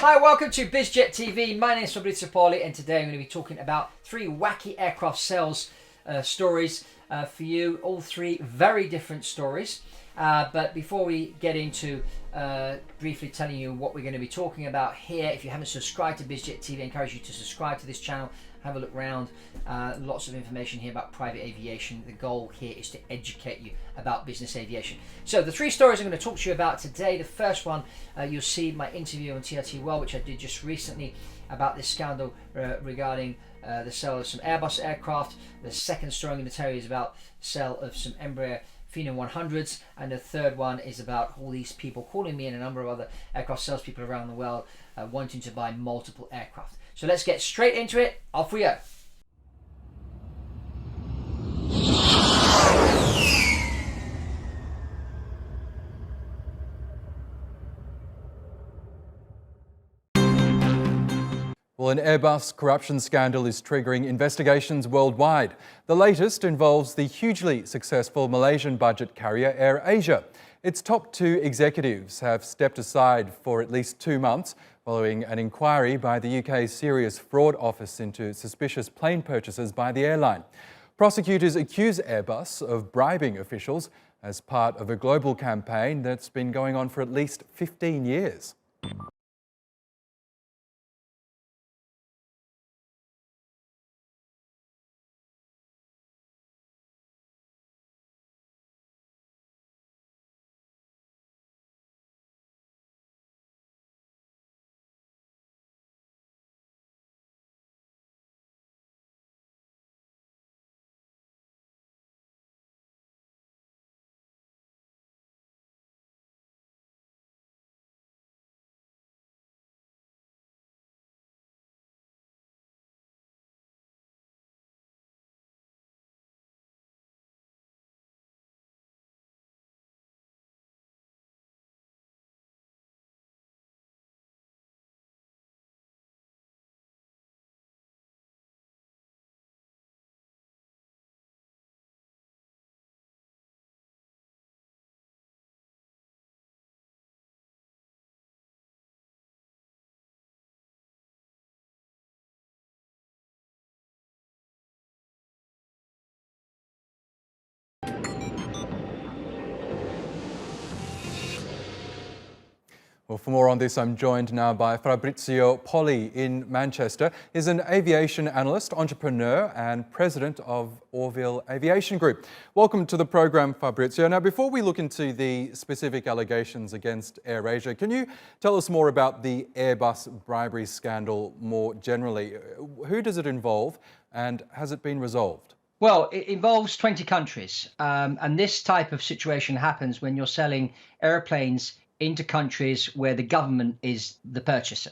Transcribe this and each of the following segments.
Hi, welcome to Biz Jet TV. My name is Fabrizio Poli, and today I'm going to be talking about three wacky aircraft sales stories for you. All three very different stories. But before we get into briefly telling you what we're going to be talking about here, if you haven't subscribed to Biz Jet TV, I encourage you to subscribe to this channel. Have a look around. Lots of information here about private aviation. The goal here is to educate you about business aviation. So the three stories I'm going to talk to you about today. The first one, you'll see my interview on TRT World, which I did just recently about this scandal regarding the sale of some Airbus aircraft. The second story I'm going to tell you is about the sale of some Embraer Phenom 100s, and the third one is about all these people calling me and a number of other aircraft salespeople around the world wanting to buy multiple aircraft. So let's get straight into it. Off we go. Well, an Airbus corruption scandal is triggering investigations worldwide. The latest involves the hugely successful Malaysian budget carrier AirAsia. Its top two executives have stepped aside for at least 2 months following an inquiry by the UK's Serious Fraud Office into suspicious plane purchases by the airline. Prosecutors accuse Airbus of bribing officials as part of a global campaign that's been going on for at least 15 years. Well, for more on this, I'm joined now by Fabrizio Poli in Manchester. He's an aviation analyst, entrepreneur and president of Orville Aviation Group. Welcome to the program, Fabrizio. Now, before we look into the specific allegations against AirAsia, can you tell us more about the Airbus bribery scandal more generally? Who does it involve and has it been resolved? Well, it involves 20 countries, and this type of situation happens when you're selling airplanes into countries where the government is the purchaser.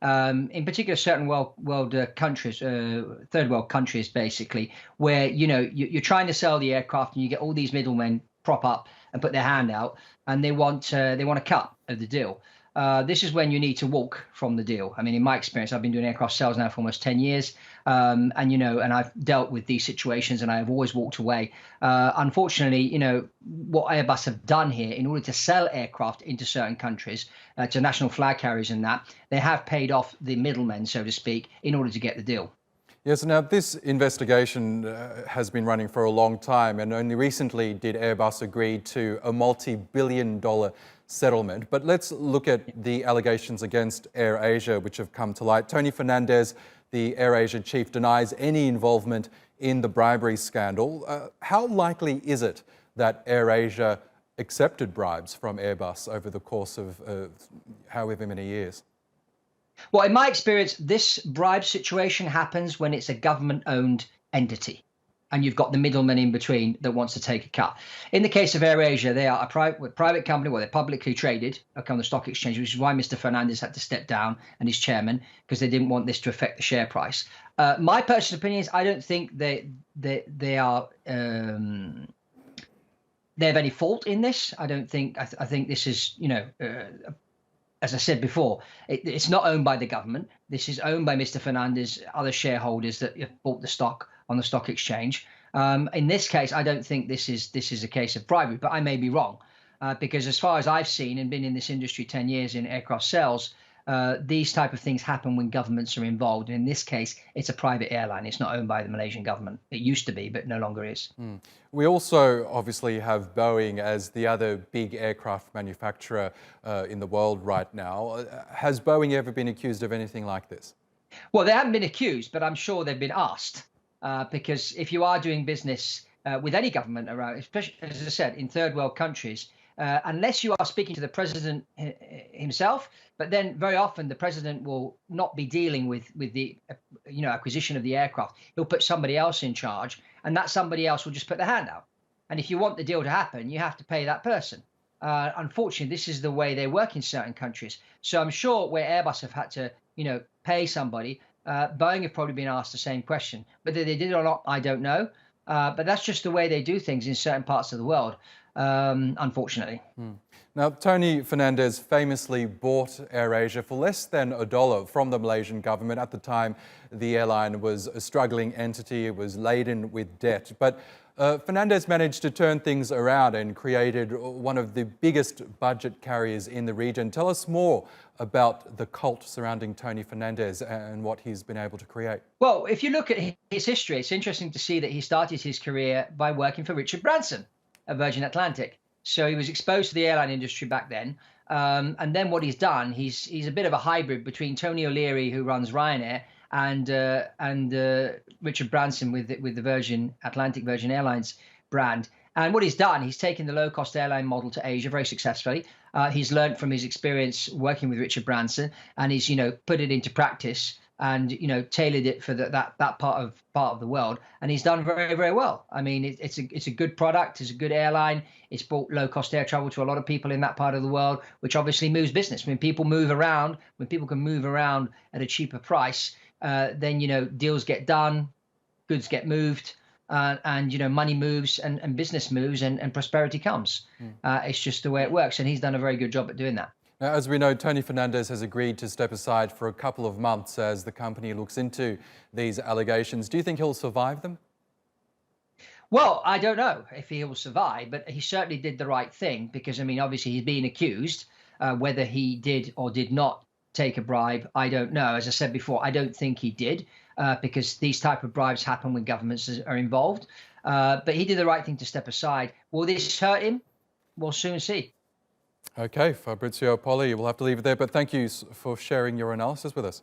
In particular, certain world countries, third world countries, basically, where you're trying to sell the aircraft and you get all these middlemen prop up and put their hand out, and they want a cut of the deal. This is when you need to walk from the deal. I mean, in my experience, I've been doing aircraft sales now for almost 10 years. And I've dealt with these situations and I've always walked away. Unfortunately, what Airbus have done here in order to sell aircraft into certain countries, to national flag carriers and that, they have paid off the middlemen, so to speak, in order to get the deal. Yes, now this investigation has been running for a long time, and only recently did Airbus agree to a multi-billion-dollar settlement. But let's look at the allegations against AirAsia, which have come to light. Tony Fernandez, the AirAsia chief, denies any involvement in the bribery scandal. How likely is it that AirAsia accepted bribes from Airbus over the course of however many years? Well, in my experience, this bribe situation happens when it's a government-owned entity and you've got the middleman in between that wants to take a cut. In the case of AirAsia, they are a private company, well, they're publicly traded on the stock exchange, which is why Mr. Fernandez had to step down and his chairman, because they didn't want this to affect the share price. My personal opinion is I don't think they have any fault in this. I don't think, I think this is, as I said before, it's not owned by the government. This is owned by Mr. Fernandez, other shareholders that have bought the stock on the stock exchange. In this case, I don't think this is a case of bribery, but I may be wrong, because as far as I've seen and been in this industry 10 years in aircraft sales, these type of things happen when governments are involved. And in this case, it's a private airline. It's not owned by the Malaysian government. It used to be, but no longer is. We also obviously have Boeing as the other big aircraft manufacturer in the world right now. Has Boeing ever been accused of anything like this? Well, they haven't been accused, but I'm sure they've been asked, because if you are doing business with any government around, especially, as I said, in third world countries, unless you are speaking to the president himself, but then very often the president will not be dealing with the acquisition of the aircraft. He'll put somebody else in charge, and that somebody else will just put their hand out. And if you want the deal to happen, you have to pay that person. Unfortunately, this is the way they work in certain countries. So I'm sure where Airbus have had to, pay somebody, Boeing have probably been asked the same question. Whether they did or not, I don't know. But that's just the way they do things in certain parts of the world, unfortunately. Now, Tony Fernandez famously bought AirAsia for less than $1 from the Malaysian government. At the time, the airline was a struggling entity. It was laden with debt. But Fernandez managed to turn things around and created one of the biggest budget carriers in the region. Tell us more about the cult surrounding Tony Fernandez and what he's been able to create. Well, if you look at his history, it's interesting to see that he started his career by working for Richard Branson at Virgin Atlantic. So he was exposed to the airline industry back then. And then what he's done, he's a bit of a hybrid between Tony O'Leary, who runs Ryanair, and Richard Branson with the Virgin Airlines brand. And what he's done, he's taken the low-cost airline model to Asia very successfully. He's learned from his experience working with Richard Branson, and he's put it into practice and tailored it for that part of the world, and he's done very, very well. I mean, it's a good product, it's a good airline. It's brought low-cost air travel to a lot of people in that part of the world, which obviously moves business. When people move around, when people can move around at a cheaper price, then deals get done, goods get moved, and money moves and business moves and prosperity comes. It's just the way it works, and he's done a very good job at doing that. Now, as we know, Tony Fernandez has agreed to step aside for a couple of months as the company looks into these allegations. Do you think he'll survive them? Well, I don't know if he will survive, but he certainly did the right thing because, I mean, obviously he's being accused. Whether he did or did not take a bribe, I don't know. As I said before, I don't think he did because these type of bribes happen when governments are involved. But he did the right thing to step aside. Will this hurt him? We'll soon see. Okay, Fabrizio Poli, we'll have to leave it there, but thank you for sharing your analysis with us.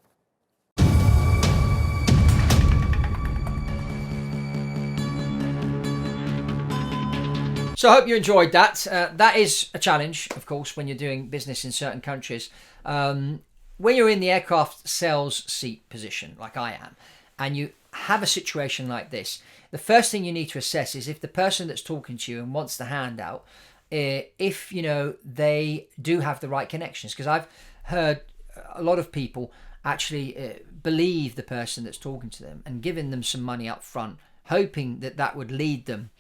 So I hope you enjoyed that. That is a challenge, of course, when you're doing business in certain countries. When you're in the aircraft sales seat position, like I am, and you have a situation like this, the first thing you need to assess is if the person that's talking to you and wants the handout, if they do have the right connections. Because I've heard a lot of people actually believe the person that's talking to them and giving them some money up front, hoping that would lead them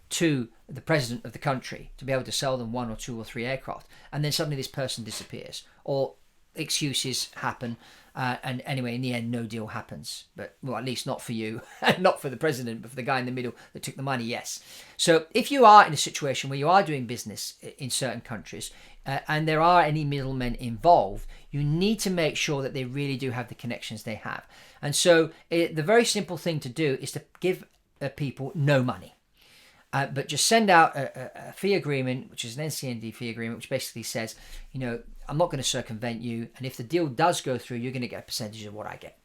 to the president of the country to be able to sell them 1 or 2 or 3 aircraft, and then suddenly this person disappears or excuses happen, and anyway, in the end, no deal happens. But well, at least not for you, and not for the president, but for the guy in the middle that took the money. Yes. So if you are in a situation where you are doing business in certain countries, and there are any middlemen involved, you need to make sure that they really do have the connections they have. And so the very simple thing to do is to give people no money. But just send out a fee agreement, which is an NCND fee agreement, which basically says, I'm not going to circumvent you. And if the deal does go through, you're going to get a percentage of what I get.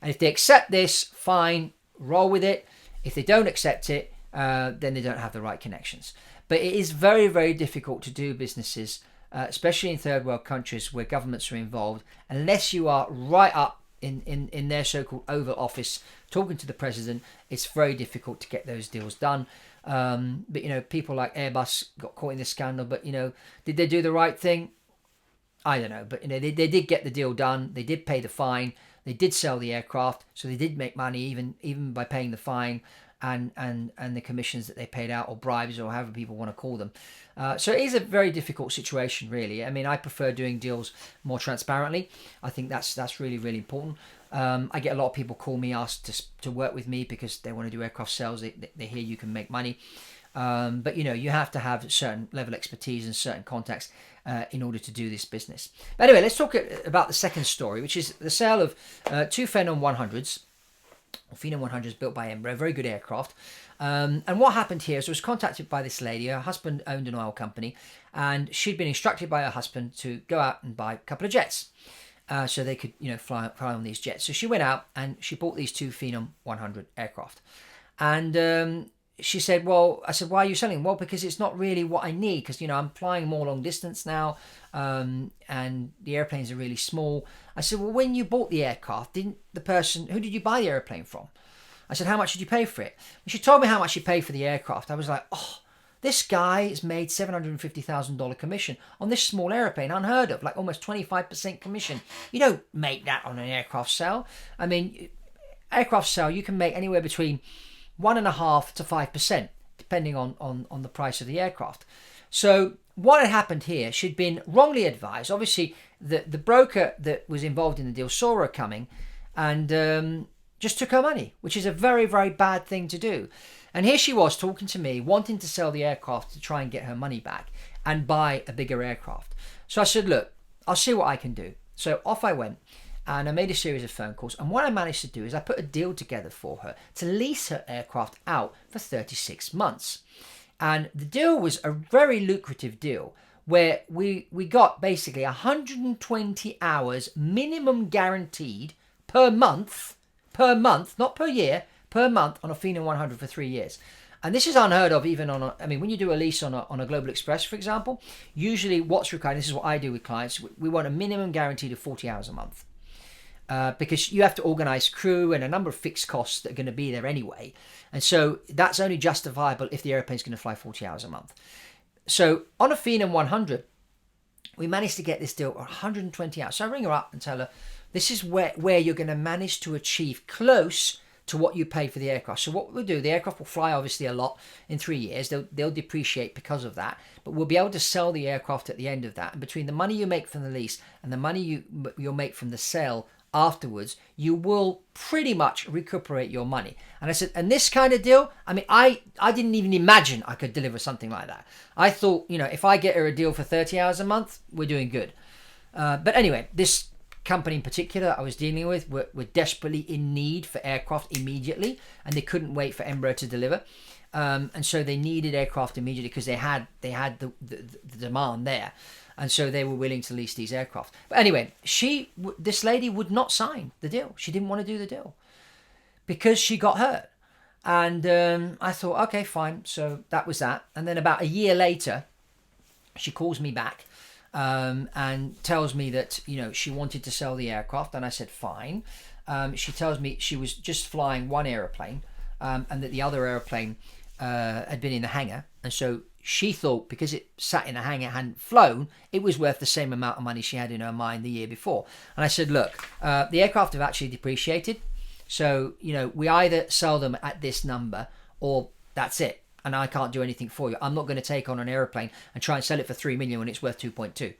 And if they accept this, fine, roll with it. If they don't accept it, then they don't have the right connections. But it is very, very difficult to do businesses, especially in third world countries where governments are involved, unless you are right up in their so-called Oval Office talking to the president. It's very difficult to get those deals done. But people like Airbus got caught in this scandal, but did they do the right thing? I don't know, but they did get the deal done. They did pay the fine. They did sell the aircraft, so they did make money even by paying the fine and the commissions that they paid out, or bribes, or however people want to call them. So it is a very difficult situation, really. I mean, I prefer doing deals more transparently. I think that's really, really important. I get a lot of people call me, ask to work with me because they want to do aircraft sales. They hear you can make money. But you have to have a certain level of expertise and certain contacts in order to do this business. But anyway, let's talk about the second story, which is the sale of two Phenom 100s. Phenom 100s built by Embraer, very good aircraft. And what happened here is I was contacted by this lady. Her husband owned an oil company, and she'd been instructed by her husband to go out and buy a couple of jets. So they could, fly on these jets. So she went out and she bought these two Phenom 100 aircraft. And she said, I said, why are you selling? Well, because it's not really what I need, because, I'm flying more long distance now, and the airplanes are really small. I said, well, when you bought the aircraft, who did you buy the airplane from? I said, how much did you pay for it? When she told me how much she paid for the aircraft, I was like, this guy has made $750,000 commission on this small airplane, unheard of, like almost 25% commission. You don't make that on an aircraft sale. I mean, aircraft sale, you can make anywhere between 1.5% to 5%, depending on the price of the aircraft. So what had happened here, she'd been wrongly advised. Obviously, the broker that was involved in the deal saw her coming and just took her money, which is a very, very bad thing to do. And here she was talking to me, wanting to sell the aircraft to try and get her money back and buy a bigger aircraft. So I said, look, I'll see what I can do. So off I went. And I made a series of phone calls. And what I managed to do is I put a deal together for her to lease her aircraft out for 36 months. And the deal was a very lucrative deal where we got basically 120 hours minimum guaranteed per month, not per year, per month on a Phenom 100 for 3 years. And this is unheard of even when you do a lease on a Global Express, for example, usually what's required, this is what I do with clients, we want a minimum guaranteed of 40 hours a month. Because you have to organise crew and a number of fixed costs that are going to be there anyway. And so that's only justifiable if the airplane's going to fly 40 hours a month. So on a Phenom 100, we managed to get this deal 120 hours. So I ring her up and tell her, this is where you're going to manage to achieve close to what you pay for the aircraft. So what we'll do, the aircraft will fly obviously a lot in 3 years. They'll depreciate because of that, but we'll be able to sell the aircraft at the end of that. And between the money you make from the lease and the money you'll make from the sale afterwards, you will pretty much recuperate your money. And I said, and this kind of deal, I didn't even imagine I could deliver something like that. I thought, if I get her a deal for 30 hours a month, we're doing good. But anyway, this company in particular that I was dealing with were desperately in need for aircraft immediately, and they couldn't wait for Embraer to deliver. And so they needed aircraft immediately because they had the demand there. And so they were willing to lease these aircraft. But anyway, this lady would not sign the deal. She didn't want to do the deal because she got hurt. And I thought, okay, fine. So that was that. And then about a year later, she calls me back and tells me that, she wanted to sell the aircraft. And I said, fine. She tells me she was just flying one airplane and that the other airplane had been in the hangar. And so she thought because it sat in a hangar, hadn't flown, it was worth the same amount of money she had in her mind the year before. And I said, look, the aircraft have actually depreciated. So, we either sell them at this number or that's it. And I can't do anything for you. I'm not going to take on an airplane and try and sell it for 3 million when it's worth 2.2.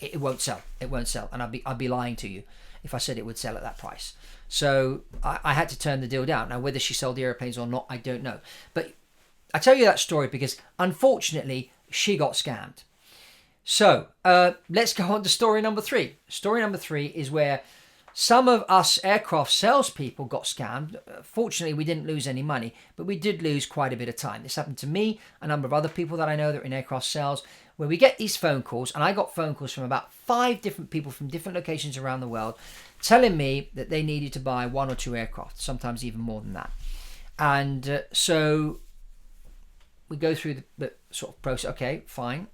It won't sell. It won't sell. And I'd be lying to you if I said it would sell at that price. So I had to turn the deal down. Now, whether she sold the airplanes or not, I don't know. But I tell you that story because, unfortunately, she got scammed. So let's go on to story number 3. Story number 3 is where some of us aircraft salespeople got scammed. Fortunately, we didn't lose any money, but we did lose quite a bit of time. This happened to me, a number of other people that I know that are in aircraft sales, where we get these phone calls, and I got phone calls from about 5 different people from different locations around the world telling me that they needed to buy 1 or 2 aircraft, sometimes even more than that. And so we go through the sort of process. Okay, fine.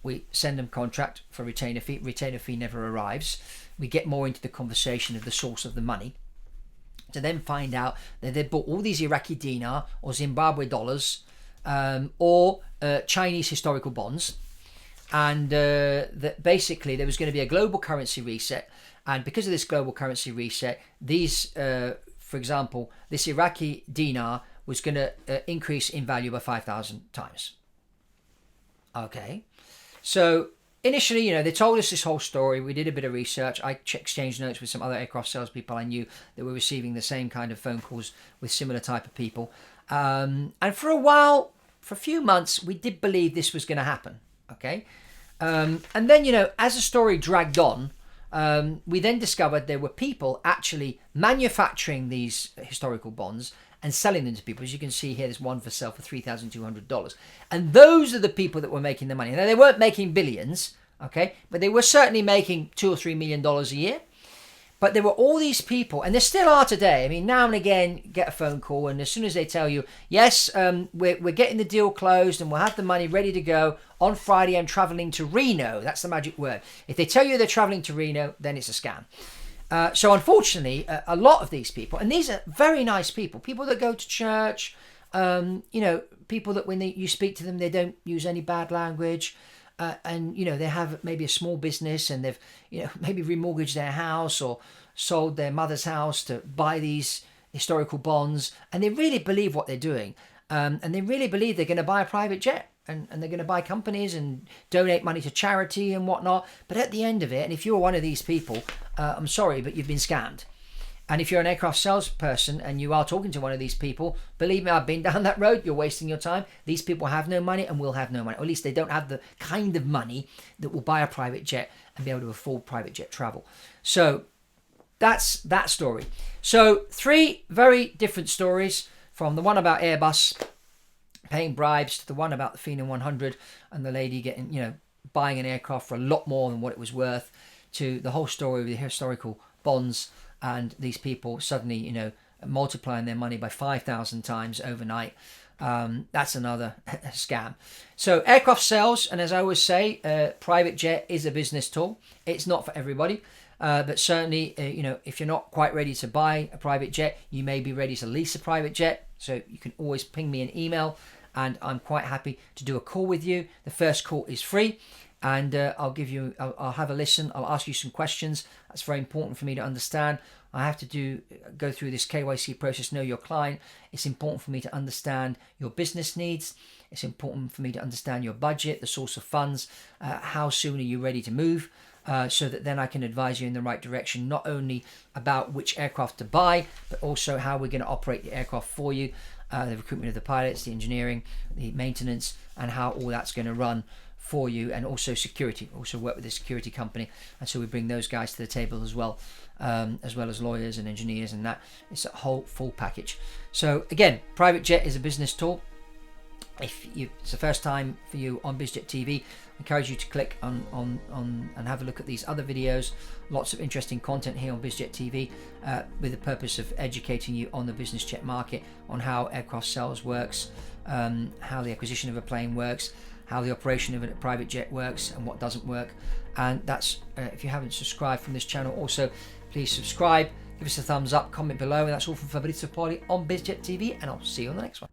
We send them contract for retainer fee. Retainer fee never arrives. We get more into the conversation of the source of the money to then find out that they bought all these Iraqi dinar or Zimbabwe dollars or Chinese historical bonds, and that basically there was going to be a global currency reset. And because of this global currency reset, these, for example, this Iraqi dinar was going to increase in value by 5,000 times. Okay. So initially, they told us this whole story. We did a bit of research. I exchanged notes with some other aircraft salespeople I knew that were receiving the same kind of phone calls with similar type of people. And for a while, for a few months, we did believe this was going to happen. Okay. And then, as the story dragged on, we then discovered there were people actually manufacturing these historical bonds and selling them to people. As you can see here, there's one for sale for $3,200. And those are the people that were making the money. Now, they weren't making billions, okay, but they were certainly making $2 or $3 million a year. But there were all these people, and there still are today. I mean, now and again, get a phone call, and as soon as they tell you, yes, we're getting the deal closed, and we'll have the money ready to go on Friday. I'm traveling to Reno. That's the magic word. If they tell you they're traveling to Reno, then it's a scam. So unfortunately, a lot of these people, and these are very nice people that go to church, people that when you speak to them, they don't use any bad language. And they have maybe a small business, and they've maybe remortgaged their house or sold their mother's house to buy these historical bonds, and they really believe what they're doing, and they really believe they're going to buy a private jet, and they're going to buy companies and donate money to charity and whatnot. But at the end of it, and if you're one of these people, I'm sorry, but you've been scammed. And if you're an aircraft salesperson and you are talking to one of these people, believe me, I've been down that road. You're wasting your time. These people have no money and will have no money. Or at least they don't have the kind of money that will buy a private jet and be able to afford private jet travel. So that's that story. So 3 very different stories, from the one about Airbus paying bribes to the one about the Phenom 100 and the lady getting, buying an aircraft for a lot more than what it was worth, to the whole story of the historical bonds and these people suddenly, multiplying their money by 5,000 times overnight. That's another scam. So aircraft sales, and as I always say, private jet is a business tool. It's not for everybody, but certainly, if you're not quite ready to buy a private jet, you may be ready to lease a private jet. So you can always ping me an email, and I'm quite happy to do a call with you. The first call is free. And I'll have a listen. I'll ask you some questions. That's very important for me to understand. I have to go through this KYC process, know your client. It's important for me to understand your business needs. It's important for me to understand your budget, the source of funds, how soon are you ready to move, so that then I can advise you in the right direction, not only about which aircraft to buy, but also how we're going to operate the aircraft for you, the recruitment of the pilots, the engineering, the maintenance, and how all that's going to run for you, and also security. Also work with a security company, and so we bring those guys to the table as well as lawyers and engineers, and that it's a whole full package. So again, private jet is a business tool. If it's the first time for you on Biz Jet TV, I encourage you to click on and have a look at these other videos. Lots of interesting content here on Biz Jet TV, with the purpose of educating you on the business jet market, on how aircraft sales works, how the acquisition of a plane works, how the operation of a private jet works, and what doesn't work. And that's if you haven't subscribed from this channel, also please subscribe, give us a thumbs up, comment below. And that's all from Fabrizio Poli on Biz Jet TV, and I'll see you on the next one.